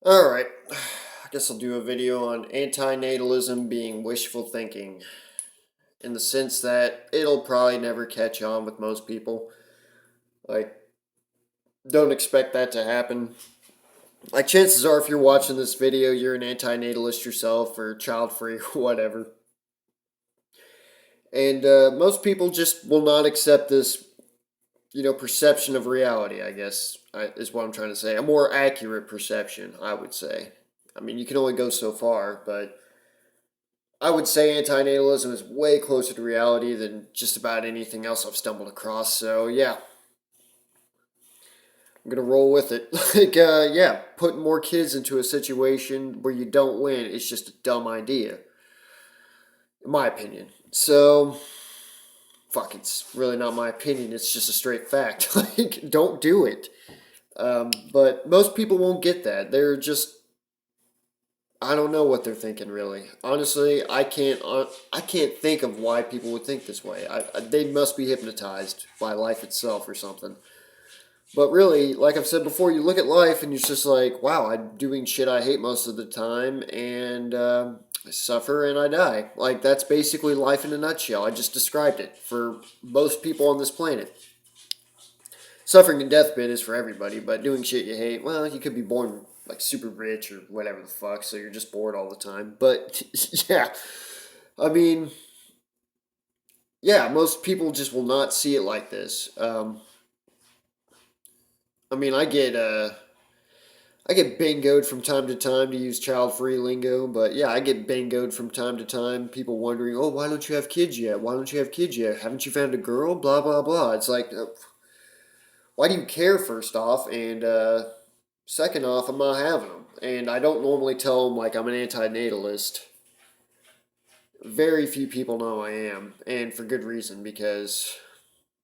Alright, I guess I'll do a video on antinatalism being wishful thinking, in the sense that it'll probably never catch on with most people. Like, don't expect that to happen. Like, chances are, if you're watching this video, you're an antinatalist yourself, or child free, whatever. And most people just will not accept this, perception of reality, I guess, is what I'm trying to say. A more accurate perception, I would say. I mean, you can only go so far, but I would say antinatalism is way closer to reality than just about anything else I've stumbled across. So yeah, I'm gonna roll with it. Yeah, putting more kids into a situation where you don't win is just a dumb idea, in my opinion. So fuck, it's really not my opinion. It's just a straight fact. Like, don't do it. But most people won't get that. They're just I don't know what they're thinking really. Honestly, I can't think of why people would think this way. They must be hypnotized by life itself or something. But really, like I've said before, you look at life and you're just like, wow, I'm doing shit I hate most of the time, and I suffer and I die. Like, that's basically life in a nutshell. I just described it for most people on this planet. Suffering and deathbed is for everybody, but doing shit you hate, well, you could be born like super rich or whatever the fuck, so you're just bored all the time. But yeah, I mean, yeah, most people just will not see it like this. I mean, I get bingoed from time to time to use child-free lingo, but yeah, I get bingoed from time to time. People wondering, oh, why don't you have kids yet? Why don't you have kids yet? Haven't you found a girl? Blah blah blah. It's like, why do you care? First off, and second off, I'm not having them. And I don't normally tell them like I'm an antinatalist. Very few people know I am, and for good reason, because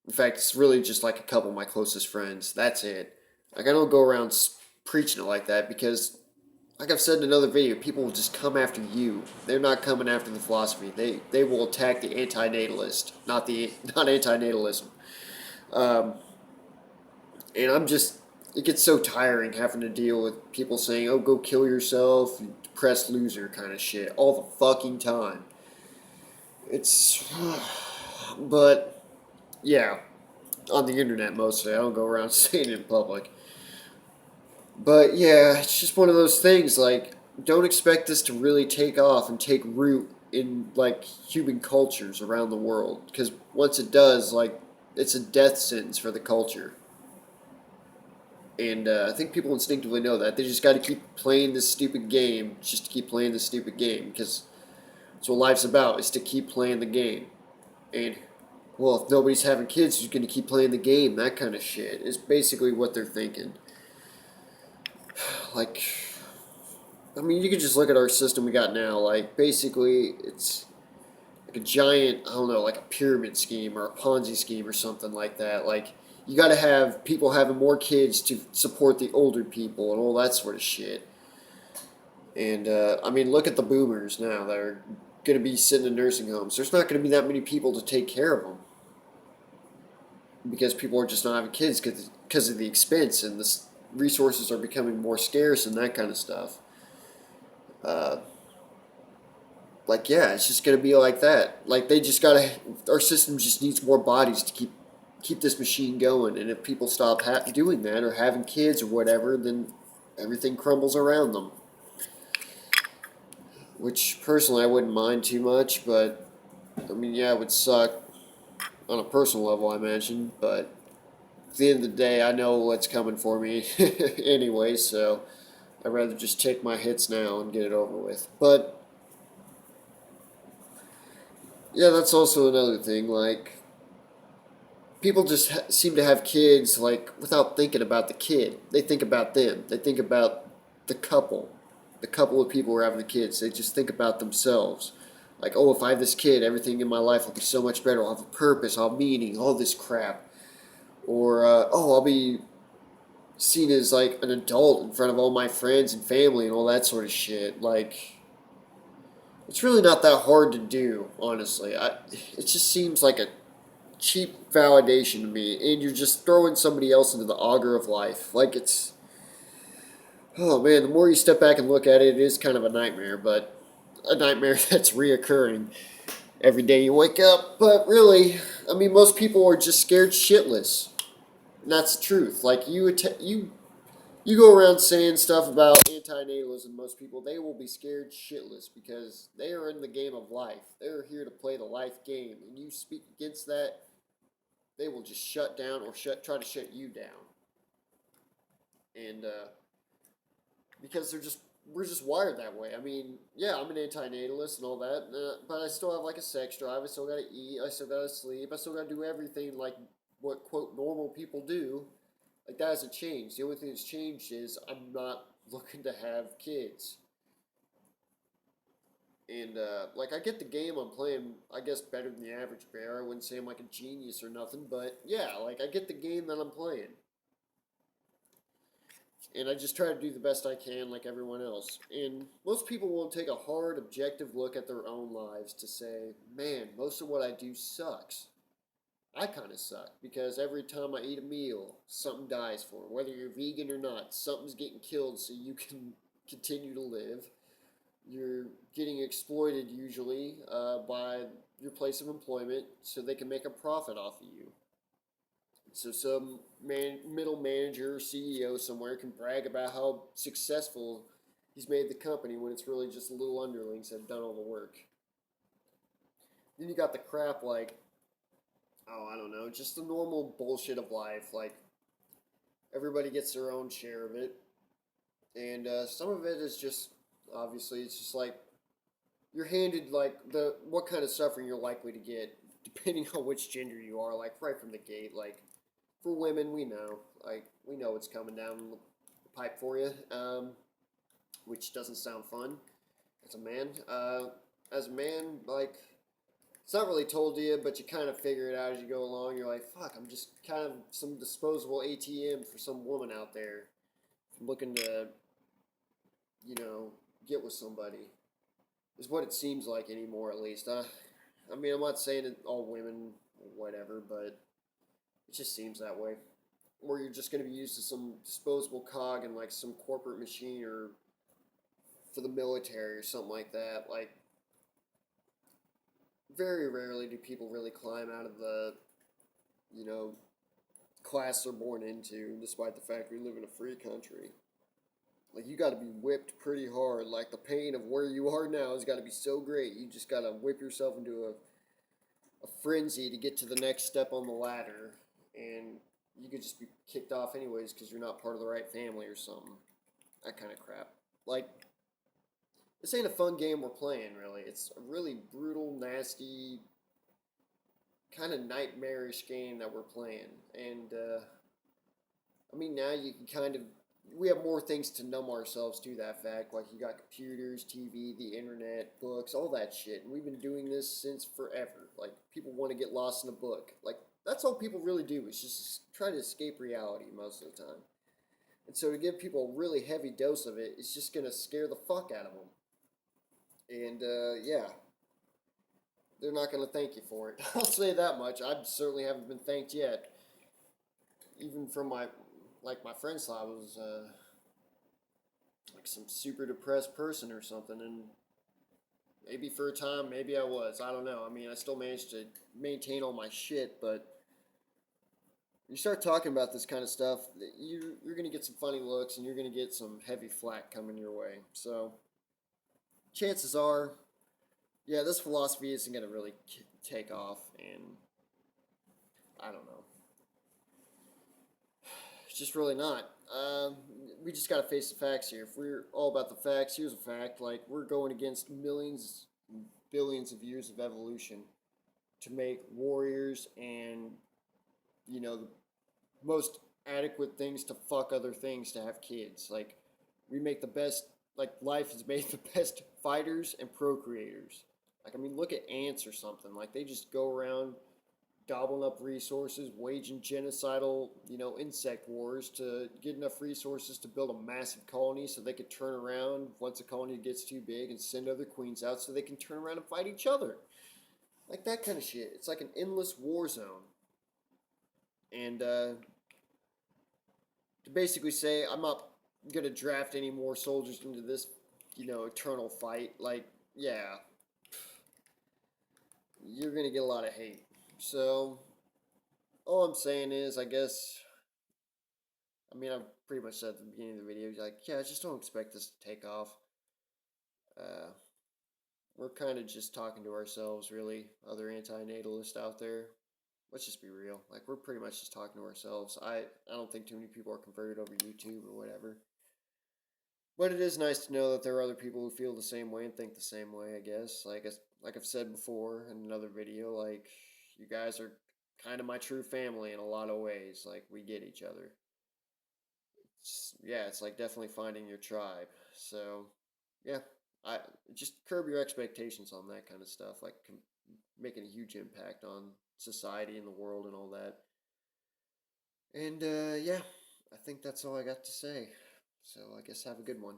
in fact, it's really just like a couple of my closest friends. That's it. Like, I don't go around preaching it like that because, like I've said in another video, people will just come after you. They're not coming after the philosophy. They will attack the antinatalist, not antinatalism. Um, and I'm just it gets so tiring having to deal with people saying, "Oh, go kill yourself, you depressed loser," kind of shit all the fucking time. It's, but yeah, on the internet mostly. I don't go around saying it in public. But yeah, it's just one of those things. Like, don't expect this to really take off and take root in like human cultures around the world. Because once it does, like, it's a death sentence for the culture. And I think people instinctively know that. They just got to keep playing this stupid game, just to keep playing this stupid game. Because that's what life's about, is to keep playing the game. And, well, if nobody's having kids, who's going to keep playing the game? That kind of shit is basically what they're thinking. Like, I mean, you could just look at our system we got now. Like, basically, it's like a giant, I don't know, like a pyramid scheme or a Ponzi scheme or something like that. Like, you got to have people having more kids to support the older people and all that sort of shit. And, I mean, look at the boomers now that are going to be sitting in nursing homes. There's not going to be that many people to take care of them because people are just not having kids because of the expense and the resources are becoming more scarce and that kind of stuff. Uh, like, yeah, it's just gonna be like that. Like, they just gotta. Our system just needs more bodies to keep this machine going. And if people stop doing that or having kids or whatever, then everything crumbles around them. Which personally I wouldn't mind too much, but I mean, yeah, it would suck on a personal level, I imagine. But at the end of the day, I know what's coming for me anyway, so I'd rather just take my hits now and get it over with. But yeah, that's also another thing. Like, people just seem to have kids like without thinking about the kid. They think about them. They think about the couple, the couple of people who are having the kids. They just think about themselves. Like, oh, if I have this kid, everything in my life will be so much better. I'll have a purpose. I'll have meaning. All this crap. Or oh, I'll be seen as like an adult in front of all my friends and family and all that sort of shit. Like, it's really not that hard to do, honestly. It just seems like a cheap validation to me, and you're just throwing somebody else into the auger of life. Like, it's Oh man, the more you step back and look at it, it is kind of a nightmare, but a nightmare that's reoccurring every day you wake up. But really, I mean, most people are just scared shitless. And that's the truth. Like you go around saying stuff about antinatalism, most people, they will be scared shitless because they are in the game of life. They're here to play the life game. And you speak against that, they will just shut down or try to shut you down. And because we're just wired that way. I mean, yeah, I'm an antinatalist and all that, but I still have like a sex drive. I still gotta eat. I still gotta sleep. I still gotta do everything like what quote normal people do. Like that hasn't changed. The only thing that's changed is I'm not looking to have kids. And like I get the game I'm playing, I guess better than the average bear. I wouldn't say I'm like a genius or nothing, but yeah, like I get the game that I'm playing. And I just try to do the best I can like everyone else. And most people won't take a hard, objective look at their own lives to say, man, most of what I do sucks. I kind of suck because every time I eat a meal, something dies for me. Whether you're vegan or not, something's getting killed so you can continue to live. You're getting exploited usually by your place of employment so they can make a profit off of you. So some middle manager or CEO somewhere can brag about how successful he's made the company when it's really just little underlings that have done all the work. Then you got the crap like, oh, I don't know, just the normal bullshit of life. Like everybody gets their own share of it, and some of it is just obviously it's just like you're handed like the what kind of suffering you're likely to get depending on which gender you are. Like right from the gate, like for women, we know what's coming down the pipe for you, which doesn't sound fun as a man. As a man, like it's not really told to you, but you kind of figure it out as you go along. You're like, fuck, I'm just kind of some disposable ATM for some woman out there looking to, get with somebody. Is what it seems like anymore, at least. I mean, I'm not saying it all women or whatever, but it just seems that way. Or you're just going to be used as some disposable cog in like some corporate machine or for the military or something like that. Like, very rarely do people really climb out of the, you know, class they're born into, despite the fact we live in a free country. Like, you got to be whipped pretty hard. Like, the pain of where you are now has got to be so great. You just got to whip yourself into a frenzy to get to the next step on the ladder. And you could just be kicked off anyways because you're not part of the right family or something. That kind of crap. Like, this ain't a fun game we're playing, really. It's a really brutal, nasty, kind of nightmarish game that we're playing. And, I mean, now you can kind of. We have more things to numb ourselves to that fact. Like, you got computers, TV, the internet, books, all that shit. And we've been doing this since forever. Like, people want to get lost in a book. Like, that's all people really do is just try to escape reality most of the time. And so to give people a really heavy dose of it, it's just going to scare the fuck out of them. And yeah, they're not going to thank you for it. I'll say that much. I certainly haven't been thanked yet. Even from my friends thought I was like some super depressed person or something. And maybe for a time, maybe I was. I don't know. I mean, I still managed to maintain all my shit, but you start talking about this kind of stuff, you're going to get some funny looks and you're going to get some heavy flack coming your way. So chances are, yeah, this philosophy isn't going to really take off, and I don't know. It's just really not. We just got to face the facts here. If we're all about the facts, here's a fact. Like, we're going against millions, billions of years of evolution to make warriors and, the most adequate things to fuck other things to have kids. Like, we make the best, like, life has made the best fighters and procreators. Like, I mean, look at ants or something. Like, they just go around gobbling up resources, waging genocidal, insect wars to get enough resources to build a massive colony so they could turn around once a colony gets too big and send other queens out so they can turn around and fight each other. Like that kind of shit. It's like an endless war zone. And to basically say, I'm not gonna draft any more soldiers into this, eternal fight. Like, yeah, you're gonna get a lot of hate. So all I'm saying is, I guess, I mean, I've pretty much said at the beginning of the video, like, yeah, I just don't expect this to take off. Uh, we're kind of just talking to ourselves, really. Other anti-natalists out there, let's just be real. Like, we're pretty much just talking to ourselves. I don't think too many people are converted over YouTube or whatever. But it is nice to know that there are other people who feel the same way and think the same way, I guess. Like I've said before in another video, like, you guys are kind of my true family in a lot of ways. Like, we get each other. Yeah, it's like definitely finding your tribe. So, yeah, I just curb your expectations on that kind of stuff, like making a huge impact on society and the world and all that. And yeah, I think that's all I got to say. So I guess have a good one.